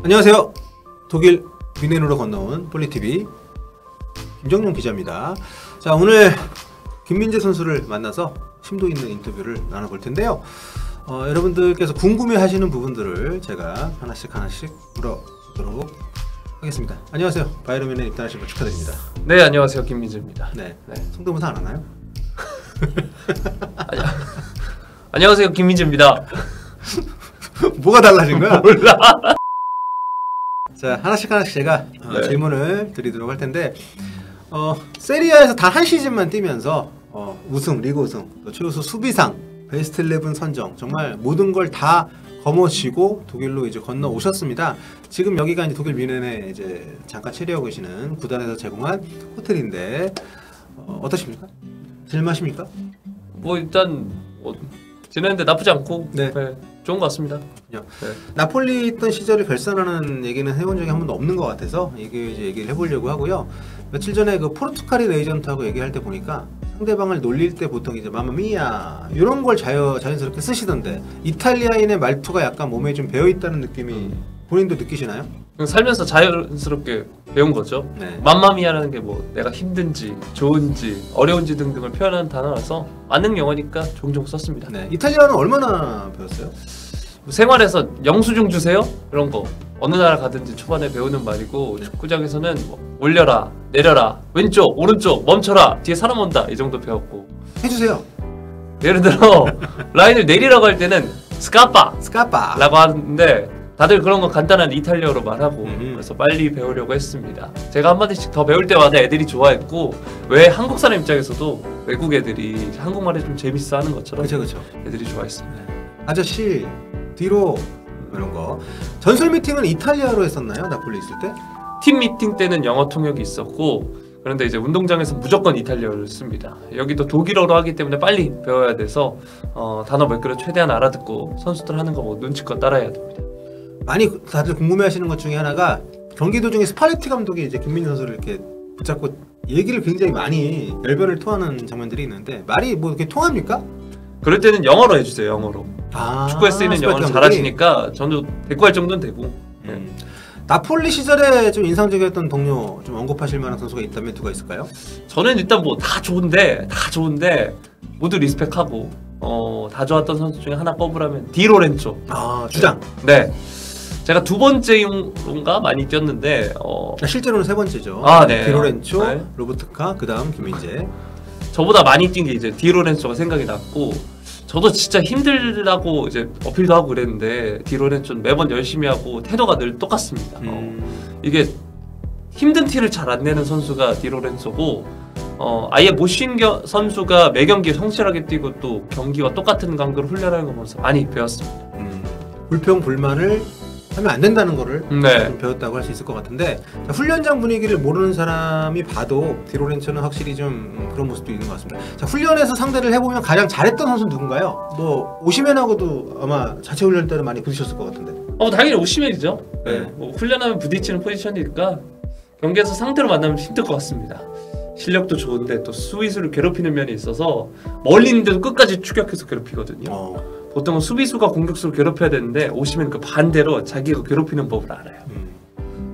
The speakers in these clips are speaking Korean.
안녕하세요. 독일 뮌헨으로 건너온 폴리TV 김정용 기자입니다. 자, 오늘 김민재 선수를 만나서 심도 있는 인터뷰를 나눠볼 텐데요. 여러분들께서 궁금해 하시는 부분들을 제가 하나씩 물어보도록 하겠습니다. 안녕하세요. 바이에른 입단하신 걸 축하드립니다. 네, 안녕하세요. 김민재입니다. 네. 성대모사 안 하나요? 안녕하세요. 김민재입니다. 뭐가 달라진 거야? 몰라. 자, 하나씩 제가 질문을 드리도록 할 텐데, 세리아에서 단 한 시즌만 뛰면서 우승, 리그 우승, 또 최우수 수비상, 베스트 11 선정, 정말 모든 걸 다 거머쥐고 독일로 이제 건너 오셨습니다. 지금 여기가 이제 독일 뮌헨에 이제 잠깐 체류하고 계시는 구단에서 제공한 호텔인데 어떠십니까? 질만하십니까? 뭐 일단 지냈는데 나쁘지 않고 네. 좋은 것 같습니다. 네. 나폴리 있던 시절을 결산하는 얘기는 해본 적이 한 번도 없는 것 같아서 이게 이제 얘기를 해보려고 하고요. 며칠 전에 그 포르투갈인 에이전트하고 얘기할 때 보니까 상대방을 놀릴 때 보통 이제 마마미야 이런 걸 자연스럽게 쓰시던데 이탈리아인의 말투가 약간 몸에 좀 배어 있다는 느낌이 본인도 느끼시나요? 살면서 자연스럽게 배운 거죠. 네. 맘마미아라는 게 뭐 내가 힘든지 좋은지 어려운지 등등을 표현하는 단어라서 맞는 영어니까 종종 썼습니다. 네. 이탈리아는 얼마나 배웠어요? 생활에서 영수증 주세요? 이런 거 어느 나라 가든지 초반에 배우는 말이고 축구장에서는 뭐 올려라 내려라 왼쪽 오른쪽 멈춰라 뒤에 사람 온다 이 정도 배웠고 해주세요. 예를 들어 라인을 내리라고 할 때는 스카파 라고 하는데 다들 그런 거 간단한 이탈리아어로 말하고 그래서 빨리 배우려고 했습니다. 제가 한마디씩 더 배울 때마다 애들이 좋아했고 왜 한국 사람 입장에서도 외국 애들이 한국말에 좀 재밌어 하는 것처럼 그쵸. 애들이 좋아했습니다. 아저씨 뒤로 이런 거. 전술 미팅은 이탈리아로 했었나요? 나폴리 있을 때? 팀 미팅 때는 영어 통역이 있었고 그런데 이제 운동장에서 무조건 이탈리아어를 씁니다. 여기도 독일어로 하기 때문에 빨리 배워야 돼서 단어 몇 개를 최대한 알아듣고 선수들 하는 거 뭐 눈치껏 따라해야 됩니다. 많이 다들 궁금해하시는 것 중에 하나가 경기 도중에 스팔레티 감독이 이제 김민재 선수를 이렇게 붙잡고 얘기를 굉장히 많이 열변을 토하는 장면들이 있는데 말이 뭐 이렇게 통합니까? 그럴 때는 영어로 해주세요. 영어로. 축구에 쓰이는 영어를 잘하시니까 저도 대꾸할 정도는 되고. 나폴리 시절에 좀 인상적이었던 동료 좀 언급하실 만한 선수가 있다면 누가 있을까요? 저는 일단 뭐 다 좋은데 모두 리스펙하고 다 좋았던 선수 중에 하나 꼽으라면 디로렌조. 주장. 네. 제가 두 번째인가 많이 뛰었는데 실제로는 세 번째죠. 네. 디로렌조, 네. 로버트카, 그 다음 김민재. 저보다 많이 뛴 게 이제 디로렌조가 생각이 났고 저도 진짜 힘들다고 이제 어필도 하고 그랬는데 디로렌조는 매번 열심히 하고 태도가 늘 똑같습니다. 이게 힘든 티를 잘 안 내는 선수가 디로렌조고 아예 못 쉰 선수가 매 경기에 성실하게 뛰고 또 경기와 똑같은 강도로 훈련하는 거 보면서 많이 배웠습니다. 불평 불만을 하면 안 된다는 거를 네. 좀 배웠다고 할 수 있을 것 같은데 자, 훈련장 분위기를 모르는 사람이 봐도 디로렌조는 확실히 좀 그런 모습도 있는 것 같습니다. 자, 훈련에서 상대를 해보면 가장 잘했던 선수는 누군가요? 뭐 오시멘하고도 아마 자체 훈련 때는 많이 부딪혔을 것 같은데. 당연히 오시멘이죠. 네. 뭐 훈련하면 부딪히는 포지션이니까 경기에서 상대로 만나면 힘들 것 같습니다. 실력도 좋은데 또 수비수를 괴롭히는 면이 있어서 멀리 있는데도 끝까지 추격해서 괴롭히거든요. 보통은 수비수가 공격수를 괴롭혀야 되는데 오시면 그 반대로 자기가 괴롭히는 법을 알아요.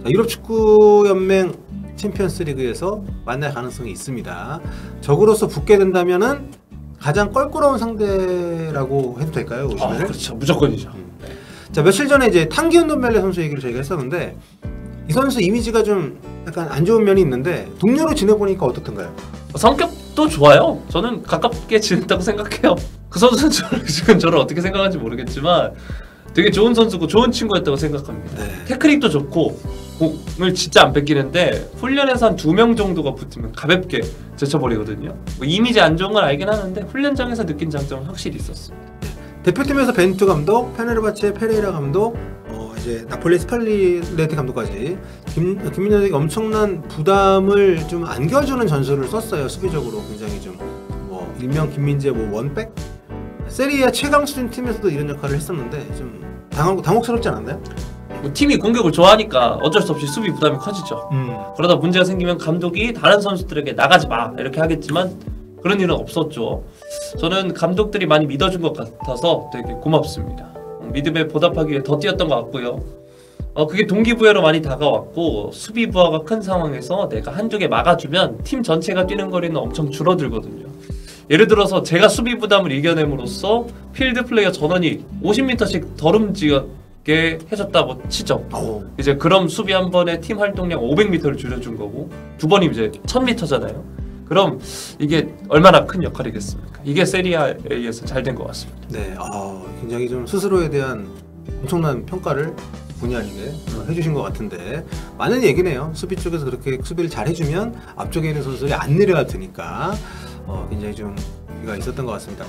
자, 유럽 축구 연맹 챔피언스 리그에서 만날 가능성이 있습니다. 적으로서 붙게 된다면은 가장 껄끄러운 상대라고 해도 될까요? 오시면을? 그렇죠. 무조건이죠. 자, 며칠 전에 이제 탕기훈 돈벨레 선수 얘기를 저희가 했었는데 이 선수 이미지가 좀 약간 안 좋은 면이 있는데 동료로 지내보니까 어떻던가요? 성격도 좋아요. 저는 가깝게 지냈다고 생각해요. 그 선수는 지금 저를 어떻게 생각하는지 모르겠지만 되게 좋은 선수고 좋은 친구였다고 생각합니다. 네. 테크닉도 좋고 공을 진짜 안 뺏기는데 훈련에서 한 2명 정도가 붙으면 가볍게 제쳐버리거든요. 뭐 이미지 안 좋은 건 알긴 하는데 훈련장에서 느낀 장점은 확실히 있었습니다. 대표팀에서 벤투 감독, 페네르바체 페레이라 감독, 이제 나폴리 스팔레티 감독까지 김민재 선수에게 엄청난 부담을 좀 안겨주는 전술을 썼어요. 수비적으로 굉장히 좀 뭐 일명 김민재 뭐 원백? 세리아 최강 수준 팀에서도 이런 역할을 했었는데 좀 당혹스럽지 않았나요? 뭐 팀이 공격을 좋아하니까 어쩔 수 없이 수비 부담이 커지죠. 그러다 문제가 생기면 감독이 다른 선수들에게 나가지 마 이렇게 하겠지만 그런 일은 없었죠. 저는 감독들이 많이 믿어준 것 같아서 되게 고맙습니다. 믿음에 보답하기 위해 더 뛰었던 것 같고요. 그게 동기부여로 많이 다가왔고 수비 부하가 큰 상황에서 내가 한두 개 막아주면 팀 전체가 뛰는 거리는 엄청 줄어들거든요. 예를 들어서 제가 수비 부담을 이겨냄으로써 필드 플레이어 전원이 50m씩 덜 움직게 해줬다고 치죠. 이제 그럼 수비 한 번에 팀 활동량 500m를 줄여준 거고 두 번이면 이제 1000m잖아요. 그럼 이게 얼마나 큰 역할이겠습니까? 이게 세리아 A에서 잘 된 것 같습니다. 네, 굉장히 좀 스스로에 대한 엄청난 평가를 본의 아니게 해주신 것 같은데 많은 얘기네요. 수비 쪽에서 그렇게 수비를 잘 해주면 앞쪽에 있는 선수들이 안 내려야 되니까 굉장히 좀 의미가 있었던 것 같습니다.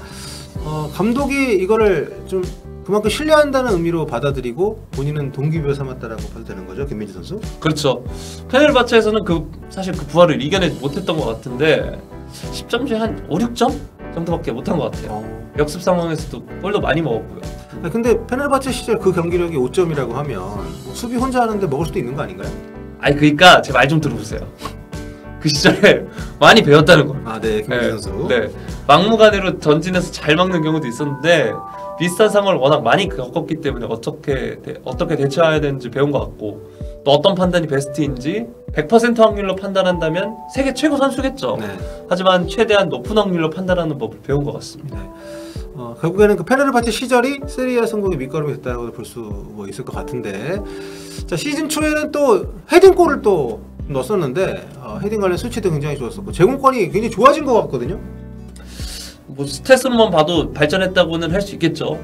감독이 이거를 좀 그만큼 신뢰한다는 의미로 받아들이고 본인은 동기부여 삼았다라고 봐도 되는 거죠, 김민재 선수? 그렇죠. 페네르바체에서는 사실 그 부하를 이겨내지 못했던 것 같은데 10점 중에 한 5, 6점 정도밖에 못한 것 같아요. 역습 상황에서도 골도 많이 먹었고요. 근데 페네르바체 시절 그 경기력이 5점이라고 하면 수비 혼자 하는데 먹을 수도 있는 거 아닌가요? 그러니까 제 말 좀 들어보세요. 그 시절에 많이 배웠다는 거예요. 네, 김민재 선수. 네, 막무가내로 전진해서 잘 막는 경우도 있었는데 비슷한 상황을 워낙 많이 겪었기 때문에 어떻게 대처해야 되는지 배운 것 같고 또 어떤 판단이 베스트인지 100% 확률로 판단한다면 세계 최고 선수겠죠. 네. 하지만 최대한 높은 확률로 판단하는 법을 배운 것 같습니다. 네. 결국에는 그 페네르바체 시절이 세리아 성공의 밑거름이 됐다고 볼 수 있을 것 같은데 자 시즌 초에는 또 헤딩골을 또 넣었었는데 헤딩 관련 수치도 굉장히 좋았었고 제공권이 굉장히 좋아진 것 같거든요. 뭐 스탯으로만 봐도 발전했다고는 할 수 있겠죠.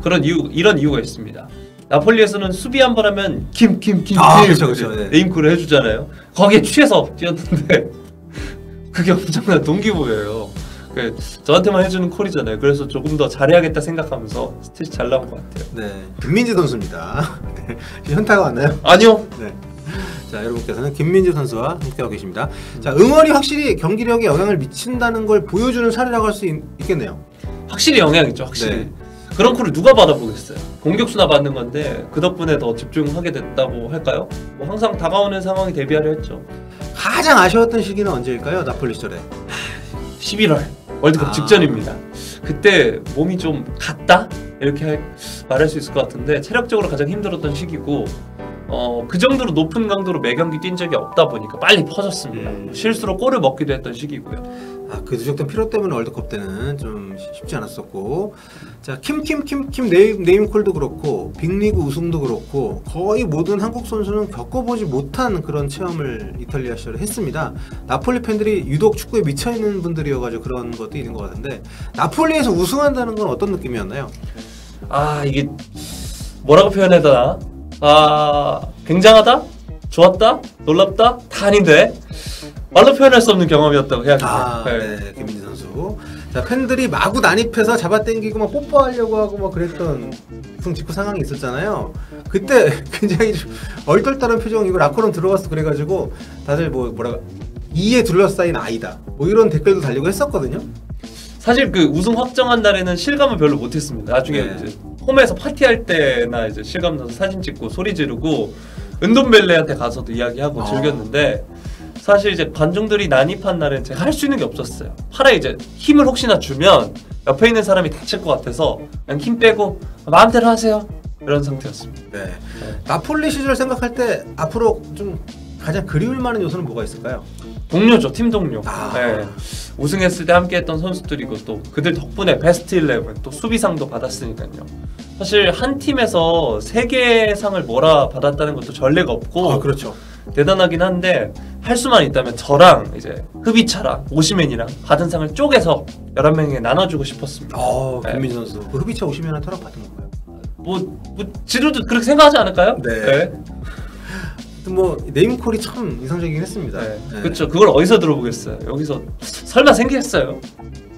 이런 이유가 있습니다. 나폴리에서는 수비 한 번 하면 그렇죠. 네. 네임콜을 해주잖아요. 거기에 취해서 뛰었는데 그게 엄청난 동기부여예요. 저한테만 해주는 콜이잖아요. 그래서 조금 더 잘해야겠다 생각하면서 스탯이 잘 나온 것 같아요. 네, 김민재 선수입니다. 네. 현타가 왔나요? 아니요. 네. 자, 여러분께서는 김민재 선수와 함께하고 계십니다. 자, 응원이 확실히 경기력에 영향을 미친다는 걸 보여주는 사례라고 할 수 있겠네요. 확실히 영향 있죠. 확실히. 네. 그런 콜을 누가 받아보겠어요. 공격수나 받는 건데 그 덕분에 더 집중하게 됐다고 할까요? 뭐 항상 다가오는 상황에 대비하려 했죠. 가장 아쉬웠던 시기는 언제일까요? 나폴리 시절에 11월 월드컵 직전입니다. 그때 몸이 좀 갔다? 이렇게 말할 수 있을 것 같은데 체력적으로 가장 힘들었던 시기고 그 정도로 높은 강도로 매 경기 뛴 적이 없다 보니까 빨리 퍼졌습니다. 실수로 골을 먹기도 했던 시기고요. 그 누적된 피로 때문에 월드컵 때는 좀 쉽지 않았었고 자 네임콜도 그렇고 빅리그 우승도 그렇고 거의 모든 한국 선수는 겪어보지 못한 그런 체험을 이탈리아 시절에 했습니다. 나폴리 팬들이 유독 축구에 미쳐있는 분들이어가지고 그런 것도 있는 것 같은데 나폴리에서 우승한다는 건 어떤 느낌이었나요? 이게 뭐라고 표현해야 되나? 굉장하다? 좋았다? 놀랍다? 다 아닌데 말로 표현할 수 없는 경험이었다고 해야겠네요. 네, 김민재 선수. 자, 팬들이 마구 난입해서 잡아당기고 막 뽀뽀하려고 하고 막 그랬던 직후 상황이 있었잖아요. 그때 굉장히 얼떨떨한 표정이고 라커룸 들어가서 그래가지고 다들 이에 둘러싸인 아이다 뭐 이런 댓글도 달리고 했었거든요. 사실 그 우승 확정한 날에는 실감을 별로 못했습니다. 나중에 이제 홈에서 파티할 때나 이제 실감 나서 사진 찍고 소리 지르고 은돈벨레한테 가서도 이야기하고 즐겼는데 사실 이제 관중들이 난입한 날엔 제가 할 수 있는 게 없었어요. 팔에 이제 힘을 혹시나 주면 옆에 있는 사람이 다칠 것 같아서 그냥 힘 빼고 마음대로 하세요 이런 상태였습니다. 네. 나폴리 시절 생각할 때 앞으로 좀 가장 그리울 만한 요소는 뭐가 있을까요? 동료죠. 팀 동료. 네. 우승했을 때 함께했던 선수들이고 또 그들 덕분에 베스트 11 또 수비상도 받았으니까요. 사실 한 팀에서 3개의 상을 받았다는 것도 전례가 없고 그렇죠. 대단하긴 한데 할 수만 있다면 저랑 이제 흡이차랑 오시맨이랑 받은 상을 쪼개서 11명에게 나눠주고 싶었습니다. 김민재 선수 그 흡이차 오시맨한테 허락 받은 건가요? 뭐 지루도 그렇게 생각하지 않을까요? 네. 네임콜이 참 인상적이긴 했습니다. 그렇죠. 그걸 어디서 들어보겠어요? 여기서 설마 생기겠어요?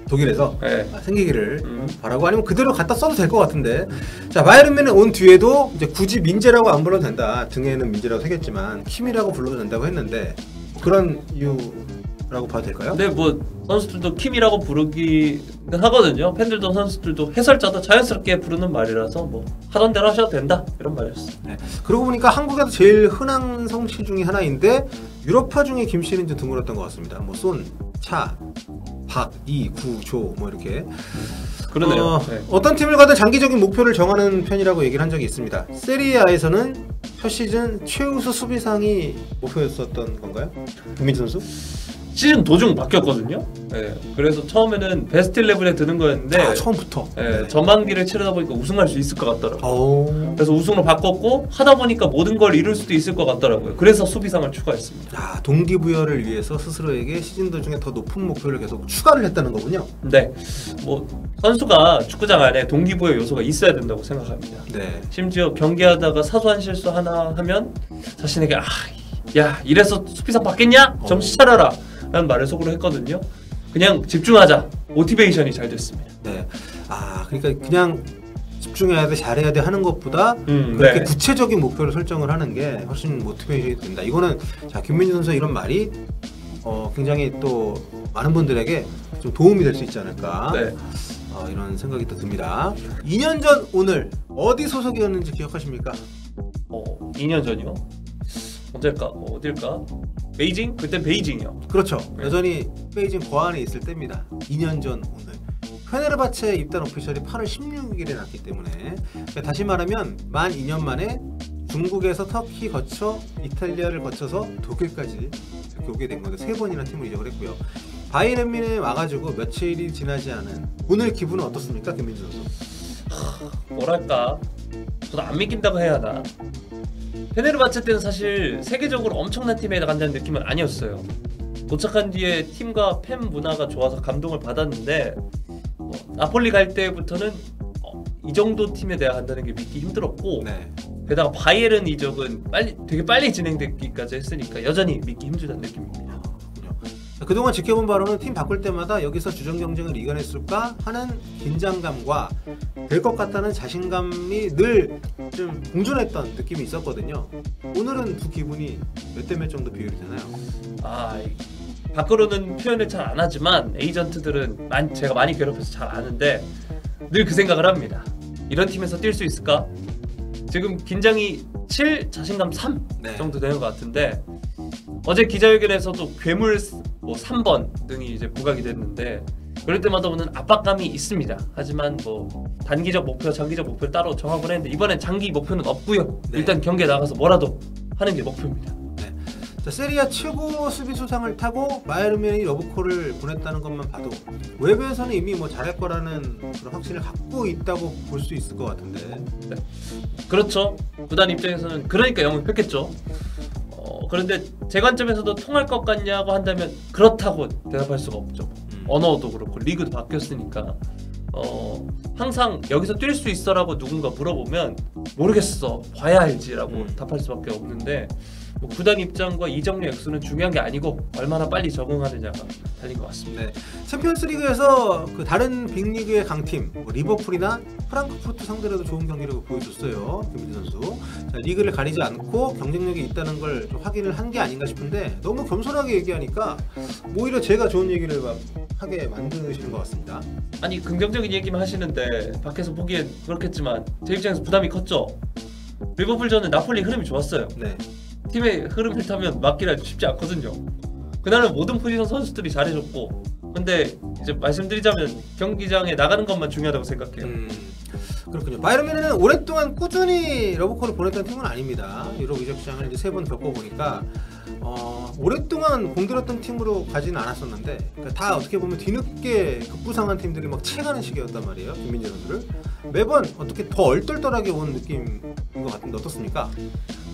독일에서 생기기를 바라고 아니면 그대로 갖다 써도 될 것 같은데 자 바이에른 뮌헨 온 뒤에도 이제 굳이 민재라고 안 불러도 된다. 등에는 민재라고 새겼지만 킴이라고 불러도 된다고 했는데 그런 이유라고 봐도 될까요? 네, 뭐 선수들도 킴이라고 부르기는 하거든요. 팬들도 선수들도 해설자도 자연스럽게 부르는 말이라서 뭐 하던 대로 하셔도 된다 이런 말이었어요. 네. 그러고 보니까 한국에서 제일 흔한 성씨 중에 하나인데 유럽파 중에 김 씨는 좀 드물었던 것 같습니다. 뭐 쏜, 차, 박, 이, 구, 조 뭐 이렇게 그러네요. 어떤 팀을 가든 장기적인 목표를 정하는 편이라고 얘기를 한 적이 있습니다. 세리아에서는 첫 시즌 최우수 수비상이 목표였었던 건가요? 김민재 선수? 시즌 도중 바뀌었거든요. 네, 그래서 처음에는 베스트 11에 드는 거였는데 처음부터 네, 전반기를 치르다 보니까 우승할 수 있을 것 같더라고요. 오. 그래서 우승으로 바꿨고 하다 보니까 모든 걸 이룰 수도 있을 것 같더라고요. 그래서 수비상을 추가했습니다. 동기부여를 위해서 스스로에게 시즌 도중에 더 높은 목표를 계속 추가를 했다는 거군요. 네, 뭐 선수가 축구장 안에 동기부여 요소가 있어야 된다고 생각합니다. 네. 심지어 경기하다가 사소한 실수 하나 하면 자신에게 야 이래서 수비상 받겠냐? 정신 차려라 라는 말을 속으로 했거든요. 그냥 집중하자. 모티베이션이 잘 됐습니다. 네. 그러니까 그냥 집중해야 돼, 잘해야 돼 하는 것보다 그렇게 네. 구체적인 목표를 설정을 하는 게 훨씬 모티베이션이 된다. 이거는 김민재 선수의 이런 말이 굉장히 또 많은 분들에게 좀 도움이 될 수 있지 않을까. 네. 이런 생각이 또 듭니다. 2년 전 오늘 어디 소속이었는지 기억하십니까? 2년 전이요? 언제일까? 어딜까? 베이징? 그땐 베이징이요. 그렇죠. 네. 여전히 베이징 거안에 있을 때입니다. 2년 전 오늘. 페네르바체 입단 오피셜이 8월 16일에 났기 때문에 그러니까 다시 말하면 만 2년 만에 중국에서 터키 거쳐 이탈리아를 거쳐서 독일까지 이렇게 오게 된 건데 3번이나 팀을 이적을 했고요. 바이에른 뮌헨에 와가지고 며칠이 지나지 않은 오늘 기분은 어떻습니까, 김민재 선수? 뭐랄까? 저도 안 믿긴다고 해야 하나? 페네르바체 때는 사실 세계적으로 엄청난 팀에 나간다는 느낌은 아니었어요. 도착한 뒤에 팀과 팬 문화가 좋아서 감동을 받았는데 나폴리 갈 때부터는 이 정도 팀에 내가 간다는 게 믿기 힘들었고 네. 게다가 바이에른 이적은 되게 빨리 진행되기까지 했으니까 여전히 믿기 힘들다는 느낌입니다. 그동안 지켜본 바로는 팀 바꿀 때마다 여기서 주전 경쟁을 이겨냈을까 하는 긴장감과 될 것 같다는 자신감이 늘 좀 공존했던 느낌이 있었거든요. 오늘은 두 기분이 몇 대 몇 정도 비율이 되나요? 밖으로는 표현을 잘 안 하지만 에이전트들은 제가 많이 괴롭혀서 잘 아는데 늘 그 생각을 합니다. 이런 팀에서 뛸 수 있을까? 지금 긴장이 7, 자신감 3 네. 정도 되는 것 같은데 어제 기자회견에서도 괴물 3번 등이 이제 부각이 됐는데 그럴 때마다 오는 압박감이 있습니다. 하지만 단기적 목표, 장기적 목표를 따로 정하곤 했는데 이번엔 장기 목표는 없고요. 네. 일단 경기에 나가서 뭐라도 하는 게 목표입니다. 자, 세리아 최고 수비 수상을 타고 바이에른 뮌헨이 러브콜을 보냈다는 것만 봐도 외부에서는 이미 잘할 거라는 그런 확신을 갖고 있다고 볼 수 있을 것 같은데. 네. 그렇죠. 구단 입장에서는 그러니까 영입했겠죠. 그런데 제 관점에서도 통할 것 같냐고 한다면 그렇다고 대답할 수가 없죠. 언어도 그렇고 리그도 바뀌었으니까 항상 여기서 뛸 수 있어라고 누군가 물어보면 모르겠어 봐야 알지라고 답할 수밖에 없는데 구단 입장과 이적료 액수는 중요한 게 아니고 얼마나 빨리 적응하느냐가 달린 것 같습니다. 네. 챔피언스리그에서 그 다른 빅리그의 강팀 리버풀이나 프랑크푸르트 상대로도 좋은 경기력을 보여줬어요. 김민재 선수. 자, 리그를 가리지 않고 경쟁력이 있다는 걸 좀 확인을 한 게 아닌가 싶은데 너무 겸손하게 얘기하니까 오히려 제가 좋은 얘기를 하게 만드시는 것 같습니다. 아니 긍정적인 얘기만 하시는데 밖에서 보기엔 그렇겠지만 제 입장에서 부담이 컸죠. 리버풀전은 나폴리 흐름이 좋았어요. 네. 팀의 흐름을 타면 막기가 쉽지 않거든요. 그날은 모든 포지션 선수들이 잘해줬고 근데 이제 말씀드리자면 경기장에 나가는 것만 중요하다고 생각해요. 그렇군요. 바이에른 뮌헨은 오랫동안 꾸준히 러브콜을 보냈던 팀은 아닙니다. 유럽 이적 시장을 이제 3번 겪어보니까 오랫동안 공들였던 팀으로 가지는 않았었는데 그러니까 다 어떻게 보면 뒤늦게 급부상한 팀들이 막 채가는 시기였단 말이에요. 김민재 선수를 매번 어떻게 더 얼떨떨하게 온 느낌인 것 같은데 어떻습니까?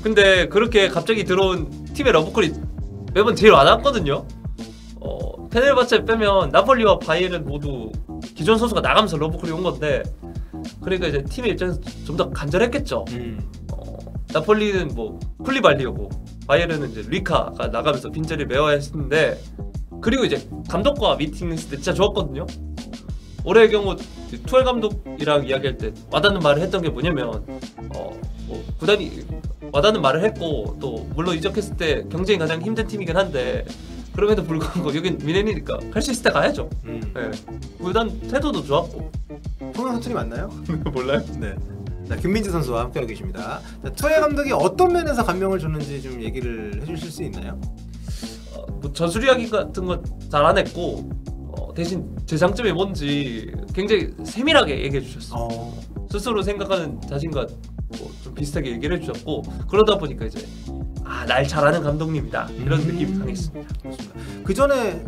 근데 그렇게 갑자기 들어온 팀의 러브콜이 매번 제일 와닿았거든요. 페네르바체 빼면 나폴리와 바이에른 모두 기존 선수가 나가면서 러브콜이 온 건데 그러니까 이제 팀의 입장에서 좀 더 간절했겠죠. 나폴리는 쿨리발리오고 바이에른은 이제 리카가 나가면서 빈자리를 메워야 했는데 그리고 이제 감독과 미팅했을 때 진짜 좋았거든요. 올해의 경우 투엘 감독이랑 이야기할 때 와닿는 말을 했던 게 뭐냐면 구단이 와닿는 말을 했고 또 물론 이적했을 때 경쟁이 가장 힘든 팀이긴 한데 그럼에도 불구하고 여긴 뮌헨이니까 갈 수 있을 때 가야죠. 네. 구단 태도도 좋았고. 통영 사투리 맞나요? 몰라요? 네. 자, 김민재 선수와 함께하고 계십니다. 자, 투엘 감독이 어떤 면에서 감명을 줬는지 좀 얘기를 해주실 수 있나요? 전술 이야기 같은 건 잘 안 했고 대신 제 장점이 뭔지 굉장히 세밀하게 얘기해 주셨어요. 스스로 생각하는 자신과 좀 비슷하게 얘기를 해주셨고 그러다 보니까 이제 날 잘하는 감독님이다 이런 느낌이 강했습니다. 그 전에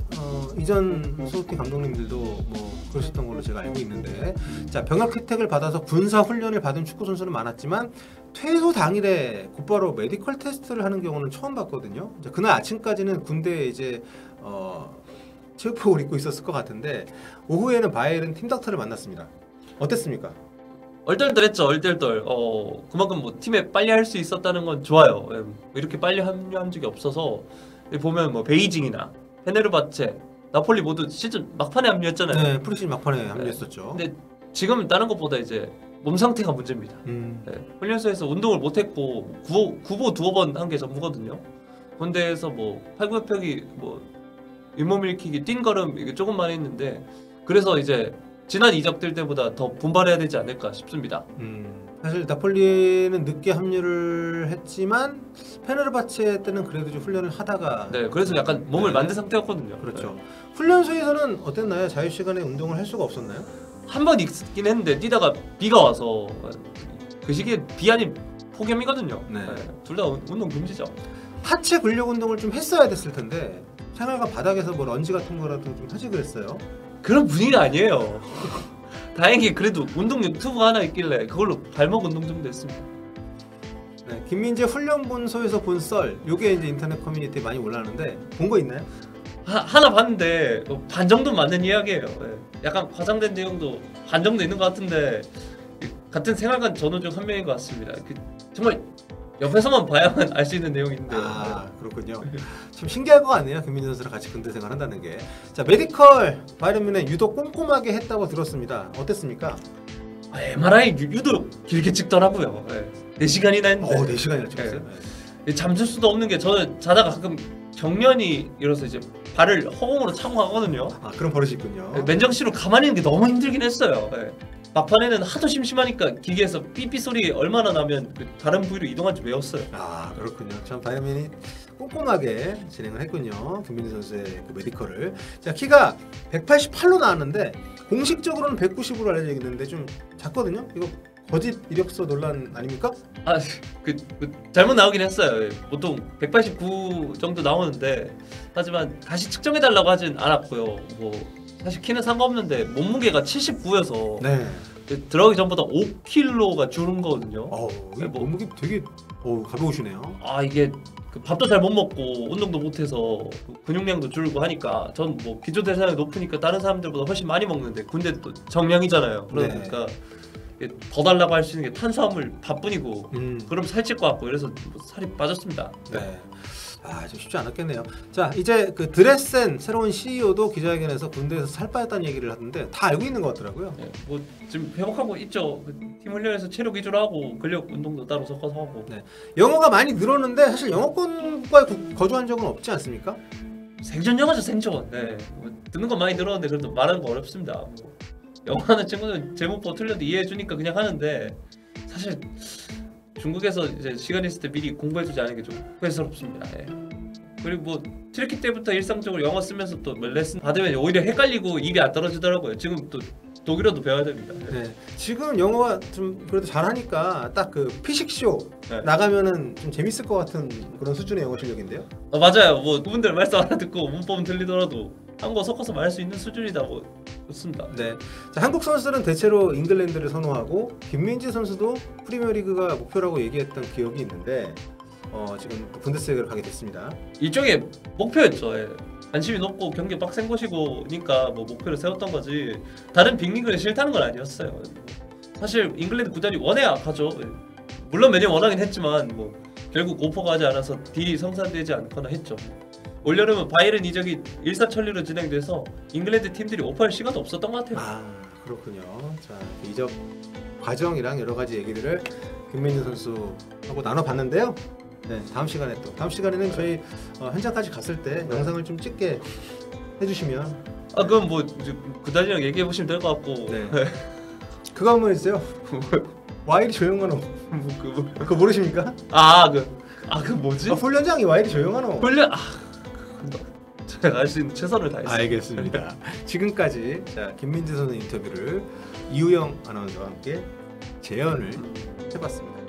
이전 소속팀 감독님들도 뭐 그러셨던 걸로 제가 알고 있는데, 자 병역 혜택을 받아서 군사 훈련을 받은 축구 선수는 많았지만 퇴소 당일에 곧바로 메디컬 테스트를 하는 경우는 처음 봤거든요. 그날 아침까지는 군대에 이제 체육복을 입고 있었을 것 같은데 오후에는 바이에른 팀 닥터를 만났습니다. 어땠습니까? 얼떨떨했죠. 얼떨떨. 그만큼 뭐 팀에 빨리 할 수 있었다는 건 좋아요. 이렇게 빨리 합류한 적이 없어서 보면 뭐 베이징이나 페네르바체, 나폴리 모두 시즌 막판에 합류했잖아요. 네, 프리시즌 막판에 합류했었죠. 근데 지금은 다른 것보다 이제 몸 상태가 문제입니다. 훈련소에서 운동을 못했고 구보 두어 번 한 게 전부거든요. 군대에서 뭐 팔굽혀펴기, 뭐 윗몸 일으키기, 뛴걸음 이게 조금만 했는데 그래서 이제 지난 이적들 때보다 더 분발해야 되지 않을까 싶습니다. 사실 나폴리는 늦게 합류를 했지만 페네르바체 때는 그래도 좀 훈련을 하다가 그래서 약간 몸을 만든 상태였거든요. 그렇죠. 훈련소에서는 어땠나요? 자유시간에 운동을 할 수가 없었나요? 한 번 있긴 했는데 뛰다가 비가 와서 그 시기에 비 아닌 폭염이거든요. 둘 다 운동 금지죠. 하체 근력 운동을 좀 했어야 됐을 텐데 생활관 바닥에서 뭐 런지 같은 거라도 좀 하지 그랬어요? 그런 분위기가 아니에요. 다행히 그래도 운동 유튜브가 하나 있길래 그걸로 발목 운동 정도 했습니다. 네, 김민재 훈련본소에서 본 썰, 요게 이제 인터넷 커뮤니티에 많이 올라오는데 본 거 있나요? 하나 봤는데 반 정도 맞는 이야기예요. 약간 과장된 내용도 반 정도 있는 것 같은데 같은 생활관 전우 중 한 명인 것 같습니다. 정말 옆에서만 봐야만 알 수 있는 내용인데. 그렇군요. 참 신기할 것 같네요. 김민재 선수랑 같이 군대 생활 한다는 게. 자, 메디컬 바이에른 뮌헨 유독 꼼꼼하게 했다고 들었습니다. 어땠습니까? MRI 유독 길게 찍더라고요. 4시간이나 했는데. 4시간이나 찍었어요? 잠들 수도 없는 게 저는 자다가 가끔 경련이 일어서 이제 발을 허공으로 차고 가거든요. 그런 버릇이 있군요. 맨정신으로 가만히 있는 게 너무 힘들긴 했어요. 막판에는 하도 심심하니까 기계에서 삐삐 소리 얼마나 나면 다른 부위로 이동한지 외웠어요. 그렇군요. 참 바이에른 뮌헨이 꼼꼼하게 진행을 했군요. 김민재 선수의 그 메디컬을. 자, 키가 188로 나왔는데 공식적으로는 190으로 알려져 있는데 좀 작거든요. 이거 거짓 이력서 논란 아닙니까? 잘못 나오긴 했어요. 보통 189 정도 나오는데 하지만 다시 측정해달라고 하진 않았고요. 뭐 사실 키는 상관없는데 몸무게가 79여서 들어가기 전보다 5kg가 줄은 거거든요. 몸무게 되게 가벼우시네요. 이게 밥도 잘 못 먹고 운동도 못해서 근육량도 줄고 하니까 전 뭐 기초 대사량이 높으니까 다른 사람들보다 훨씬 많이 먹는데 군대 또 정량이잖아요. 그러니까 더 달라고 할 수 있는 게 탄수화물 밥뿐이고 그럼 살찔 것 같고 그래서 살이 빠졌습니다. 좀 쉽지 않았겠네요. 자, 이제 그 드레센 새로운 CEO도 기자회견에서 군대에서 살 빠졌다는 얘기를 하던데 다 알고 있는 것 같더라고요. 뭐 지금 회복하고 있죠. 팀 훈련에서 체력 위주로 하고 근력 운동도 따로 섞어서 하고. 영어가 많이 늘었는데 사실 영어권과에 거주한 적은 없지 않습니까? 생존 영어죠, 생존. 뭐 듣는 건 많이 늘었는데 그래도 말하는 거 어렵습니다. 뭐 영어하는 친구들은 제목 보고 틀려도 이해해 주니까 그냥 하는데 사실 중국에서 이제 시간 있을 때 미리 공부해두지 않은 게 좀 후회스럽습니다. 그리고 뭐 트레키 때부터 일상적으로 영어 쓰면서 또 레슨 받으면 오히려 헷갈리고 입이 안 떨어지더라고요. 지금 또 독일어도 배워야 됩니다. 지금 영어가 좀 그래도 잘하니까 딱 그 피식쇼 나가면은 좀 재밌을 것 같은 그런 수준의 영어 실력인데요. 맞아요. 뭐 그분들 말씀 알아듣고 문법은 들리더라도 한국어 섞어서 말할 수 있는 수준이라고 좋습니다. 자, 한국 선수들은 대체로 잉글랜드를 선호하고 김민재 선수도 프리미어리그가 목표라고 얘기했던 기억이 있는데 지금 분데스리가를 가게 됐습니다. 일종의 목표였죠. 관심이 높고 경기 빡센 곳이고니까 뭐 목표를 세웠던 거지 다른 빅리그는 싫다는 건 아니었어요. 사실 잉글랜드 구단이 원해야 가죠. 물론 매년 원하긴 했지만 뭐 결국 오퍼가 하지 않아서 딜이 성사되지 않거나 했죠. 올여름은 바이에른 이적이 일사천리로 진행돼서 잉글랜드 팀들이 오퍼할 시간도 없었던 것 같아요. 그렇군요. 자, 이적 과정이랑 여러 가지 얘기들을 김민재 선수하고 나눠봤는데요. 다음 시간에는 저희 현장까지 갔을 때 영상을 좀 찍게 해주시면 그럼 뭐 구단이랑 얘기해 보시면 될 것 같고. 그거 한번 해주세요. 와일이 조용하노. 그거 모르십니까? 그 뭐지? 훈련장이 와일이 조용하노. 제가 알 수 있는 최선을 다했습니다. 알겠습니다. 지금까지 김민재 선수 인터뷰를 이우영 아나운서와 함께 재연을 해봤습니다.